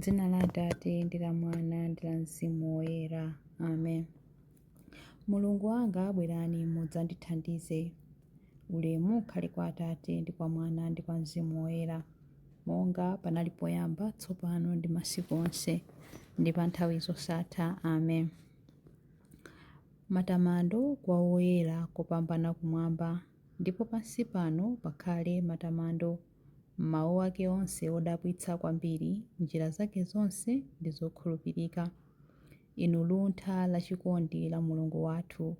Dzina la Atate ndi la Mwana ndi la Mzimu Woyera. Amen. Mulungu wanga bwerani mudzandithandize. Ulemu ukhale kwa Atate ndi kwa Mwana ndi kwa Mzimu Woyera, monga panali poyamba, tsopano ndi masiku onse, ndi pa nthawi zosatha. Amen. Matamando kwa Woyera kopambana kumwamba, ndipo pansi pano pakhale matamando. Mawu ake onse odabwitsa kwambiri, njira zake zonse ndi zokhulupirika. Inu luntha lachikondi la Mulungu wathu,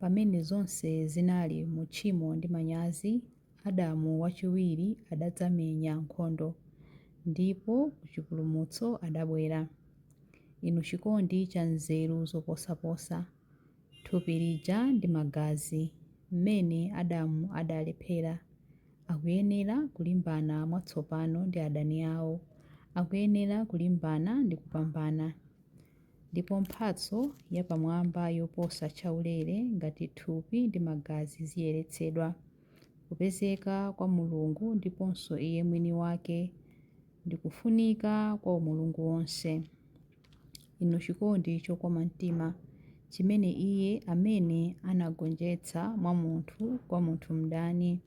pamene zonse zinali mu tchimo ndi manyazi, Adamu wachiwiri adadzamenya nkhondo, ndipo ku chipulumutso adabwera. Inu chikondi cha nzeru zoposaposa, thupi lija ndi magazi, mmene Adamu adalephera, akuyenera kulimbana mwatsopano ndi adani awo, akuyenera kulimbana ndi kupambana. Ndipo mphatso yapamwamba yoposa chaulere ngati thupi ndi magazi ziyeretsedwa, kupezeka kwa Mulungu ndiponso Iye mwini wake, ndi kufunika kwa umulungu wonse. Inu chikondi chokoma mtima, chimene Iye amene anagonjetsa mwa munthu kwa munthu mdani,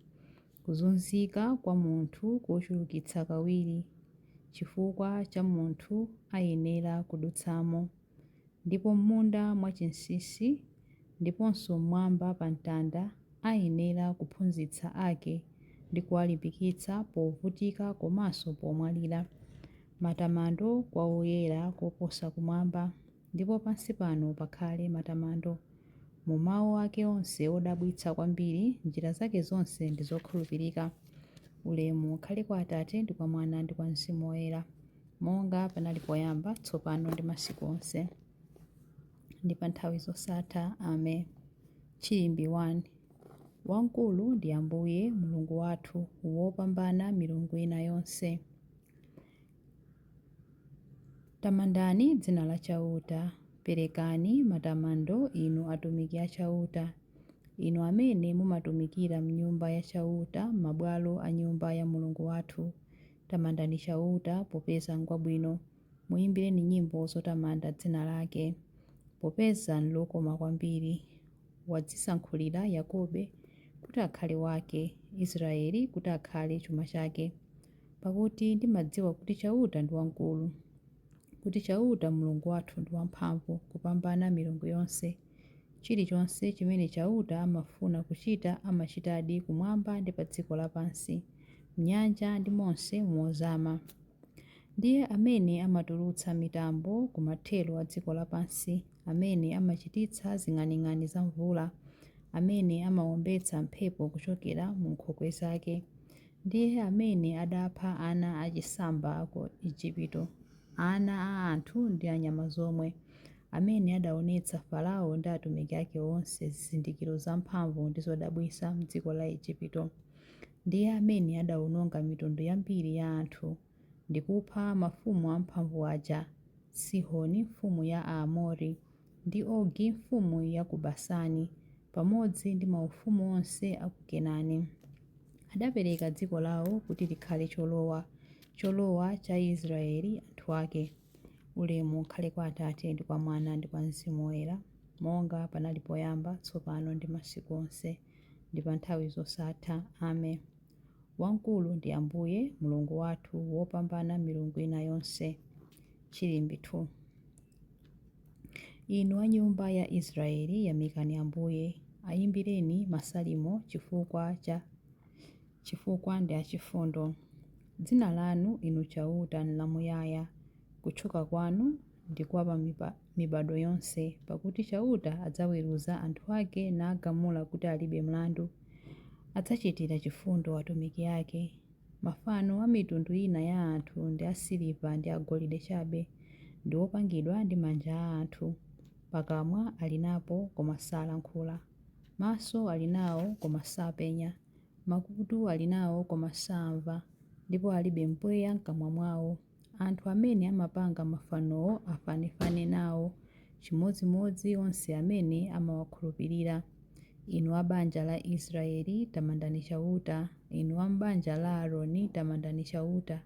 kuzunzika kwa munthu kochulukitsa kawiri, chifukwa cha munthu ayenera kudutsamo. Ndipo m'munda mwachinsinsi, ndiponso mmwamba pa mtanda, ayenera kuphunzitsa ake ndi kuwalimbikitsa povutika komanso pomwalira. Matamando kwa Woyera koposa kumwamba, ndipo pansi pano pakhale matamando. Mu mawu ake onse odabwitsa kwambiri, njira zake zonse ndi zokhulupirika. Ulemu ukhale kwa Atate ndi kwa Mwana ndi kwa Mzimu Woyera, monga panali poyamba, tsopano ndi masiku onse, ndi pa nthawi zosatha. Amen. Chilimbi 1. Wamkulu ndi Ambuye Mulungu wathu, wopambana milungu ina yonse. Tamandani dzina la chauta, perekani matamando inu atumiki a chauta, inu amene mumatumikira mnyumba ya chauta, mabwalo a nyumba ya Mulungu wathu. Tamandani chauta popeza ngwabwino, muyimbireni nyimbo zotamanda dzina lake, popeza nlokoma kwambiri. Wadzisankhulira Yakobe kuti akhale wake, Israeli kuti akhale chuma chake. Pakuti ndimadziwa kuti chauta ndi wamkulu, kuti chauta Mulungu wathu ndi wamphamvu kupambana milungu yonse. Chilichonse chimene chauta amafuna kuchita amachitadi kumwamba ndi pa dziko lapansi, m'nyanja ndi monse mozama. Ndiye amene amatulutsa mitambo ku mathero a dziko lapansi, amene amachititsa zing'aning'ani za mvula, amene amawombetsa mphepo kuchokera mu nkhokwe zake. Ndiye amene adapha ana achisamba ku Igupto, ana a anthu ndi anyama zomwe, amene adaonetsa Farao ndi atumiki ake onse zizindikiro zamphamvu ndi zodabwitsa m'dziko la Igupto. Ndiye amene adawononga mitundu yambiri ya anthu ndi kupha mafumu amphamvu aja, Sihoni mfumu ya Aamori ndi Ogi mfumu ya ku Basani, pamodzi ndi maufumu onse a ku Kenani. Adapereka dziko lawo kuti likhale cholowa cha Israeli anthu ake. Ulemu ukhale kwa Atate ndi kwa Mwana ndi kwa Mzimu Woyera, monga panali poyamba, tsopano ndi masiku onse, ndi pa nthawi zosatha. Amen. Wamkulu ndi Ambuye Mulungu wathu, wopambana milungu ina yonse. Chilimbi 2. Inu a nyumba ya Israeli, yamikani Ambuye, ayimbireni masalimo chifukwa ndi achifundo. Dzina lanu inu chauta nlamuyaya, kutchuka kwanu ndi kwa pa mibado yonse, pakuti chauta adzaweruza anthu ake nagamula kuti alibe mlandu. Adzachitira chifundo atumiki ake. Mafano a mitundu ina ya anthu ndi asiliva ndi agolide chabe, ndi opangidwa ndi manja a anthu. Pakamwa ali napo koma salankhula, maso ali nawo koma sapenya, makutu ali nawo koma samva, ndipo alibe mpweya m'kamwa mwawo. Anthu amene amapanga mafanowo afanefane nawo, chimodzimodzi onse amene amawakhulupirira. Inu a banja la Israeli, tamandani chauta, inu a m'banja la Aaroni, tamandani chauta,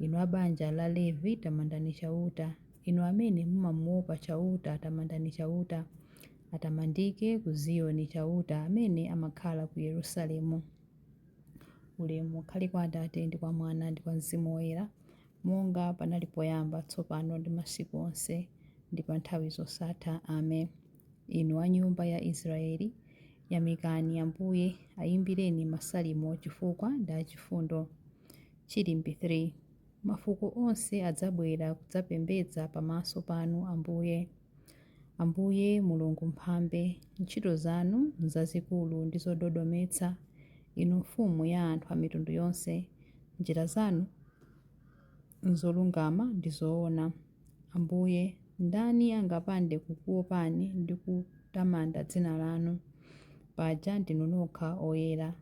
Inu a banja la Levi tamandani chauta. Inu amene mumamuopa chauta tamandani chauta. Atamandike ku Ziyoni chauta amene amakhala ku Yerusalemu. Ulemu ukhale kwa Atate ndi kwa Mwana ndi kwa Mzimu Woyera, monga panali poyamba tsopano ndi masiku onse ndi pa nthawi zosatha. Amen. Inu a nyumba ya Israeli, yamikani Ambuye, ayimbireni masalimo chifukwa ndi achifundo. Chilimbi 3. Mafuko onse adzabwera kudzapembedza pamaso panu Ambuye. Ambuye Mulungu mphambe, ntchito zanu nzazikulu ndi zododometsa. Inu mfumu ya anthu a mitundu yonse, njira zanu nzolungama ndi zoona. Ambuye, ndani angapande kukuopani ndi kutamanda dzina lanu? Paja ndinu nokha oyera.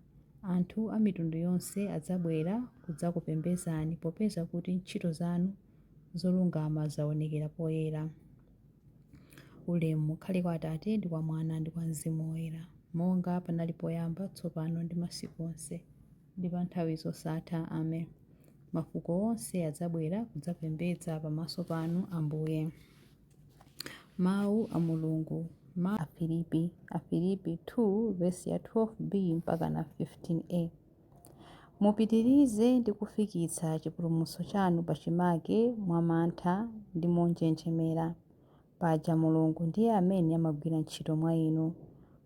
Anthu a mitundu yonse adzabwera kudzakupembedzani popeza kuti ntchito zanu zolungama zaonekera poyera. Ulemu ukhale kwa Atate ndi kwa Mwana ndi kwa Mzimu Woyera, monga panali poyamba tsopano ndi masiku onse ndi pa nthawi zosatha. Amen. Mafuko onse adzabwera kudzapembedza pamaso panu Ambuye. Mawu a Mulungu a Filipi 2 vesi ya 12b mpaka na 15a. Mupitirize ndi kufikitsa chipulumutso chanu pachimake mwa mantha ndi monjenjemera. Paja Mulungu ndiye amene amagwira ntchito mwa inu.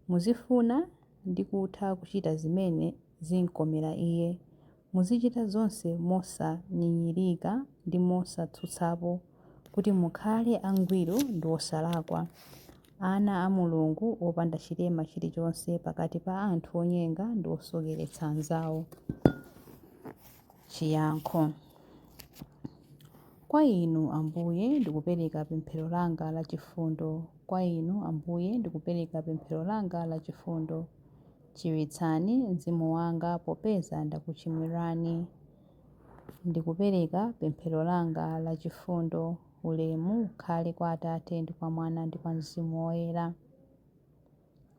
Muzifuna ndi kutha kuchita zimene zinkomera Iye. Muzichita zonse mosanyinyirika ndi mosatsutsapo, kuti mukhale angwiro ndi osalakwa, ana a Mulungu opanda chilema chilichonse pakati pa anthu onyenga ndi osokeretsa anzawo. Chiyankho. Kwa inu Ambuye ndikupereka pemphero langa la chifundo. Kwa inu Ambuye ndikupereka pemphero langa la chifundo. Chiwitsani mzimu wanga popeza ndakuchimwirani. Ndikupereka pemphero langa la chifundo. Ulemu ukhale kwa Atate ndi kwa Mwana ndi kwa Mzimu Woyera.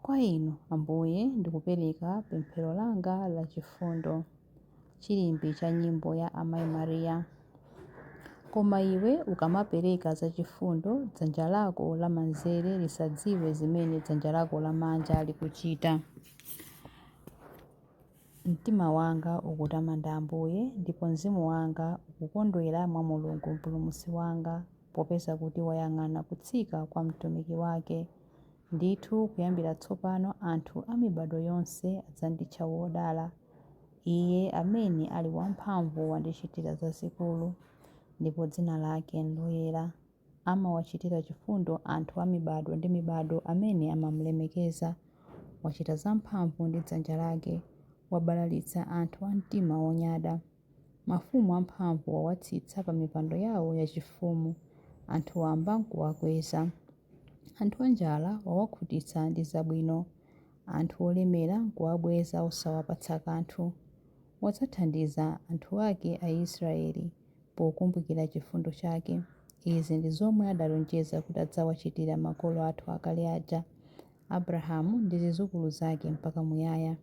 Kwa inu Ambuye ndikupereka pemphero langa la chifundo. Chilimbi cha nyimbo ya Amayi Mariya. Koma iwe ukamapereka za chifundo, dzanja lako lamanzere lisadziwe zimene dzanja lako lamanja likuchita. Mtima wanga ukutamanda Ambuye, ndipo mzimu wanga ukukondwera mwa Mulungu mpulumutsi wanga, popeza kuti wayang'ana kutsika kwa mtumiki wake. Ndithu kuyambira tsopano anthu a mibado yonse adzanditcha wodala. Iye amene ali wamphamvu wandichitira zazikulu, ndipo dzina lake ndoyera. Amawachitira chifundo anthu a mibado ndi mibado amene amamulemekeza. Wachita zamphamvu ndi dzanja lake, wabalalitsa anthu a mtima wonyada. Mafumu amphamvu wawatsitsa pa mipando yawo yachifumu, anthu wamba nkuwakweza. Anthu anjala wawakhutitsa ndi zabwino, anthu olemera nkuwabweza osawapatsa kanthu. Wadzathandiza anthu ake a Israeli pokumbukira chifundo chake. Izi ndi zomwe adalonjeza kuti adzawachitira makolo athu akale aja, Abrahamu ndi zidzukulu zake mpaka muyaya.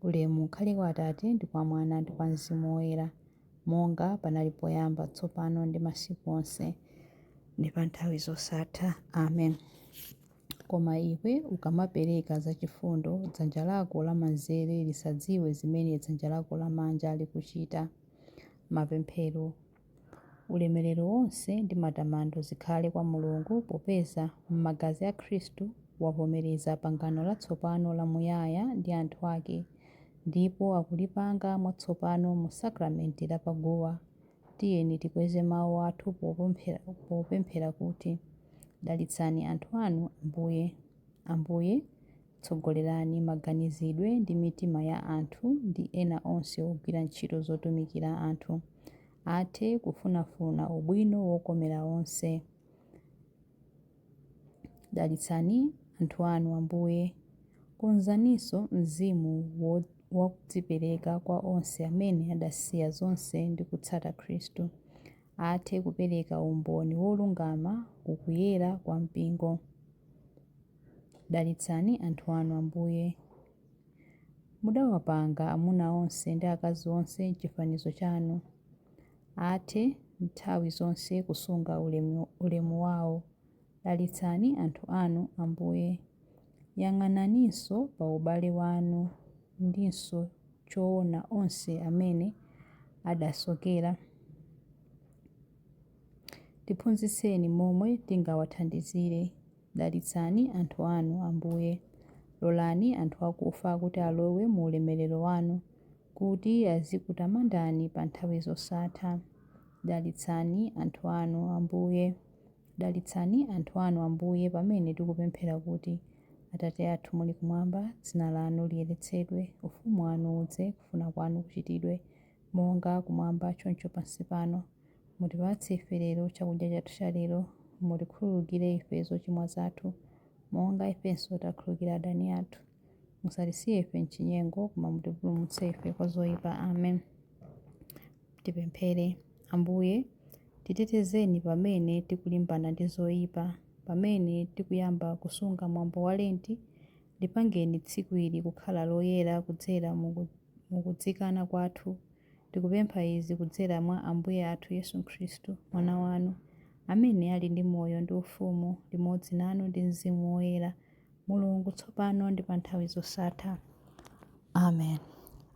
Ulemu ukhale kwa Atate ndi kwa Mwana ndi kwa Mzimu Woyera, monga panali poyamba tsopano ndi masiku onse ndi pa nthawi zosatha. Amen. Koma iwe ukamapereka za chifundo, dzanja lako lamanzere lisadziwe zimene dzanja lako lamanja likuchita. Mapemphero. Ulemerero wonse ndi matamando zikhale kwa Mulungu, popeza m'magazi a Khristu wavomereza pangano latsopano lamuyaya ndi anthu ake, ndipo akulipanga mwatsopano mu sakramenti la paguwa. Tiyeni tikweze mawu athu popemphera kuti: dalitsani anthu anu Ambuye. Ambuye, tsogolerani maganizidwe ndi mitima ya anthu ndi ena onse ogwira ntchito zotumikira anthu, athe kufunafuna ubwino wokomera onse. Dalitsani anthu anu Ambuye. Konzaninso mzimu wakudzipereka kwa onse amene adasiya zonse ndi kutsata Khristu, athe kupereka umboni wolungama kukuyera kwa mpingo. Dalitsani anthu anu Ambuye. Mudawapanga amuna onse ndi akazi onse m'chifanizo chanu, athe nthawi zonse kusunga ulemu wawo. Dalitsani anthu anu Ambuye. Yang'ananinso pa ubale wanu ndinso choona onse amene adasokera. Tiphunzitseni momwe tingawathandizire. Dalitsani anthu anu Ambuye. Lolani anthu akufa kuti alowe mu ulemerero wanu, kuti azikutamandani pa nthawi zosatha. Dalitsani anthu anu Ambuye. Dalitsani anthu anu Ambuye pamene tikupemphera kuti Atate athu muli kumwamba, dzina lanu liyeretsedwe, ufumu wanu udze, kufuna kwanu kuchitidwe, monga kumwamba choncho pansi pano. Mutipatse ife lero chakudya chathu cha lero. Mutikhululukire ife zochimwa zathu, monga ifenso takhululukira adani athu. Musatisiye ife m'chinyengo, koma mutipulumutse ife kwa zoyipa. Amen. Tipemphere. Ambuye, titetezeni pamene tikulimbana ndi zoyipa. Pamene tikuyamba kusunga mwambo wa Lenti, lipangeni tsiku ili kukhala loyera kudzera mukudzikana kwathu. Tikupempha izi kudzera mwa Ambuye athu Yesu Khristu, mwana wanu, amene ali ndi moyo ndi ufumu limodzi nanu ndi Mzimu Woyera, Mulungu tsopano ndi pa nthawi zosatha. Amen.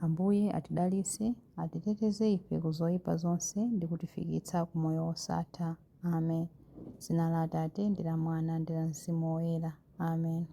Ambuye atidalitse, atiteteze ife ku zoyipa zonse ndi kutifikitsa ku moyo wosatha. Amen. Dzina la Atate ndi la Mwana ndi la Mzimu Woyera. Amen.